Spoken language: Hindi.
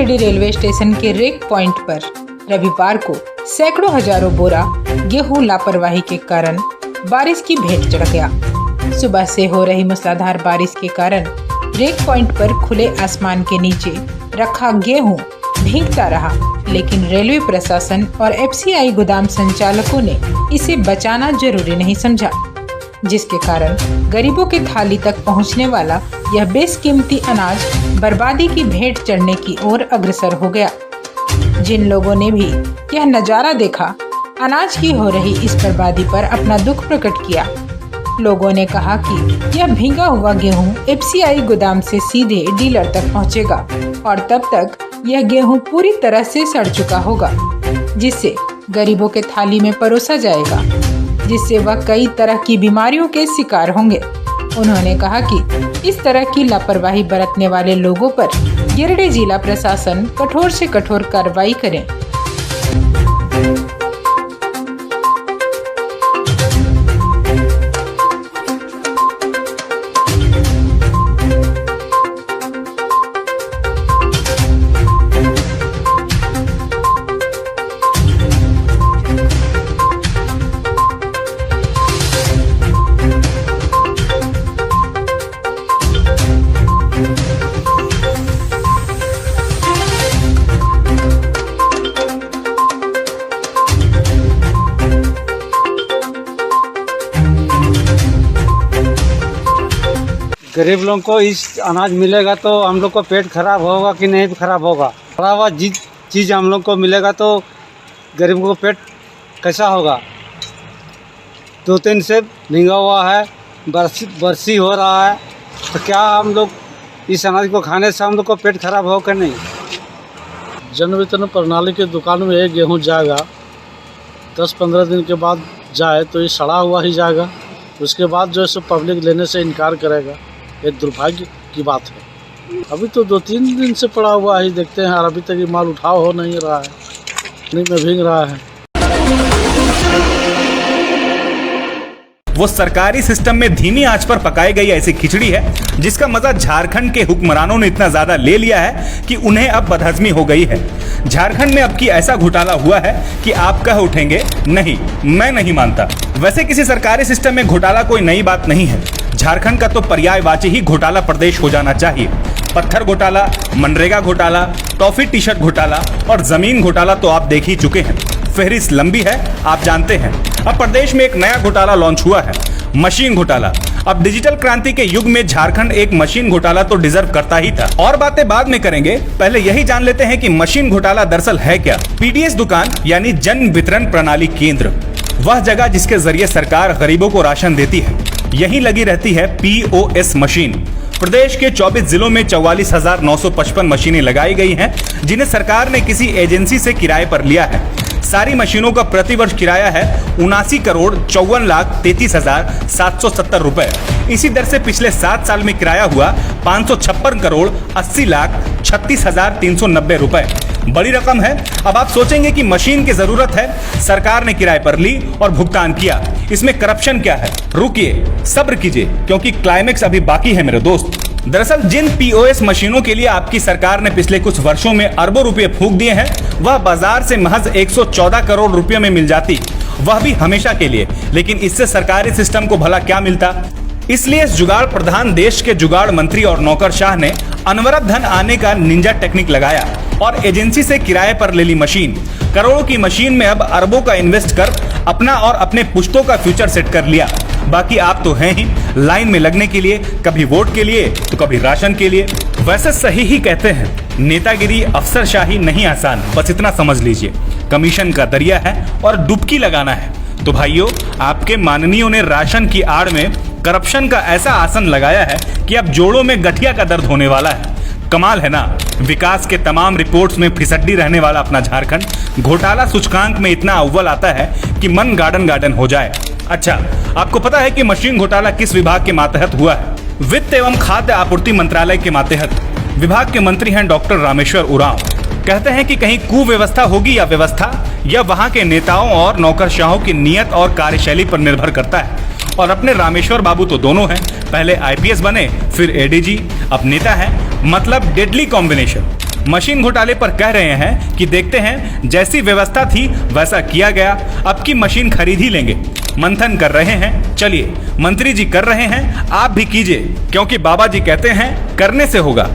गिरिडीह रेलवे स्टेशन के रेक पॉइंट पर रविवार को सैकड़ों हजारों बोरा गेहूं लापरवाही के कारण बारिश की भेंट चढ़ गया। सुबह से हो रही मूसलाधार बारिश के कारण रेक पॉइंट पर खुले आसमान के नीचे रखा गेहूं भीगता रहा, लेकिन रेलवे प्रशासन और एफसीआई गोदाम संचालकों ने इसे बचाना जरूरी नहीं समझा, जिसके कारण गरीबों के थाली तक पहुंचने वाला यह बेशकीमती अनाज बर्बादी की भेंट चढ़ने की ओर अग्रसर हो गया। जिन लोगों ने भी यह नजारा देखा, अनाज की हो रही इस बर्बादी पर अपना दुख प्रकट किया। लोगों ने कहा कि यह भीगा हुआ गेहूं एफसीआई गोदाम से सीधे डीलर तक पहुंचेगा और तब तक यह गेहूं पूरी तरह से सड़ चुका होगा, जिससे गरीबों के थाली में परोसा जाएगा, जिससे वह कई तरह की बीमारियों के शिकार होंगे। उन्होंने कहा कि इस तरह की लापरवाही बरतने वाले लोगों पर गिरिडीह जिला प्रशासन कठोर से कठोर कार्रवाई करे। गरीब लोगों को इस अनाज मिलेगा तो हम लोग को पेट खराब होगा कि नहीं खराब होगा। खराब हुआ चीज़ हम लोग को मिलेगा तो गरीब को पेट कैसा होगा। 2-3 से भींगा हुआ है, बरसी हो रहा है, तो क्या हम लोग इस अनाज को खाने से हम लोग को पेट खराब होगा नहीं। जन वितरण प्रणाली के दुकान में एक गेहूँ जाएगा, 10-15 दिन के बाद जाए तो ये सड़ा हुआ ही जाएगा। उसके बाद जो है सो पब्लिक लेने से इनकार करेगा। ये दुर्भाग्य की बात है। अभी तो 2-3 दिन से पड़ा हुआ ही देखते हैं और अभी तक ये माल उठाव हो नहीं रहा है, नहीं में भीग रहा है। वो सरकारी सिस्टम में धीमी आंच पर पकाई गई ऐसी खिचड़ी है जिसका मजा झारखंड के हुक्मरानों ने इतना ज्यादा ले लिया है कि उन्हें अब बदहजमी हो गई है। झारखंड में अब की ऐसा घोटाला हुआ है कि आप कह उठेंगे, नहीं मैं नहीं मानता। वैसे किसी सरकारी सिस्टम में घोटाला कोई नई बात नहीं है। झारखंड का तो पर्यायवाची ही घोटाला प्रदेश हो जाना चाहिए। पत्थर घोटाला, मनरेगा घोटाला, टॉफी टी शर्ट घोटाला और जमीन घोटाला तो आप देख ही चुके हैं। फहरिस्त लंबी है, आप जानते हैं। अब प्रदेश में एक नया घोटाला लॉन्च हुआ है, मशीन घोटाला। अब डिजिटल क्रांति के युग में झारखंड एक मशीन घोटाला तो डिजर्व करता ही था। और बातें बाद में करेंगे, पहले यही जान लेते हैं कि मशीन घोटाला दरअसल है क्या। पीडीएस दुकान यानी जन वितरण प्रणाली केंद्र, वह जगह जिसके जरिए सरकार गरीबों को राशन देती है, यहीं लगी रहती है पीओएस मशीन। प्रदेश के 24 जिलों में 44,955 मशीनें लगाई गई हैं, जिन्हें सरकार ने किसी एजेंसी से किराए पर लिया है। सारी मशीनों का प्रतिवर्ष किराया है 79,54,33,770 रुपए। इसी दर से पिछले 7 साल में किराया हुआ 556,80,36,390 रुपए। बड़ी रकम है। अब आप सोचेंगे कि मशीन की जरूरत है, सरकार ने किराए पर ली और भुगतान किया, इसमें करप्शन क्या है? रुकिए, सब्र कीजिए, क्योंकि क्लाइमेक्स अभी बाकी है मेरे दोस्त। दरअसल जिन पीओएस मशीनों के लिए आपकी सरकार ने पिछले कुछ वर्षों में अरबों रुपए फूंक दिए हैं, वह बाजार से महज 114 करोड़ रुपए में मिल जाती, वह भी हमेशा के लिए। लेकिन इससे सरकारी सिस्टम को भला क्या मिलता? इसलिए इस जुगाड़ प्रधान देश के जुगाड़ मंत्री और नौकरशाह ने अनवरत धन आने का निंजा टेक्निक लगाया और एजेंसी से किराए पर ले ली मशीन। करोड़ों की मशीन में अब अरबों का इन्वेस्ट कर अपना और अपने पुश्तों का फ्यूचर सेट कर लिया। बाकी आप तो हैं ही लाइन में लगने के लिए, कभी वोट के लिए तो कभी राशन के लिए। वैसे सही ही कहते हैं, नेतागिरी अफसरशाही नहीं आसान, बस इतना समझ लीजिए, कमीशन का दरिया है और डुबकी लगाना है। तो भाइयों, आपके माननीयों ने राशन की आड़ में करप्शन का ऐसा आसन लगाया है कि अब जोड़ों में गठिया का दर्द होने वाला है। कमाल है ना। विकास के तमाम रिपोर्ट्स में फिसड्डी रहने वाला अपना झारखंड घोटाला सूचकांक में इतना अव्वल आता है कि मन गार्डन गार्डन हो जाए। अच्छा, आपको पता है कि मशीन घोटाला किस विभाग के मातहत हुआ है? वित्त एवं खाद्य आपूर्ति मंत्रालय के मातहत। विभाग के मंत्री हैं डॉक्टर रामेश्वर उरांव। कहते हैं कि कहीं कुव्यवस्था होगी या व्यवस्था, यह वहां के नेताओं और नौकरशाहों की नीयत और कार्यशैली पर निर्भर करता है। और अपने रामेश्वर बाबू तो दोनों हैं, पहले आईपीएस बने फिर एडीजी, अब नेता है, मतलब डेडली कॉम्बिनेशन। मशीन घोटाले पर कह रहे हैं कि देखते हैं, जैसी व्यवस्था थी वैसा किया गया, अब की मशीन खरीद ही लेंगे। मंथन कर रहे हैं, चलिए मंत्री जी कर रहे हैं, आप भी कीजिए, क्योंकि बाबा जी कहते हैं करने से होगा।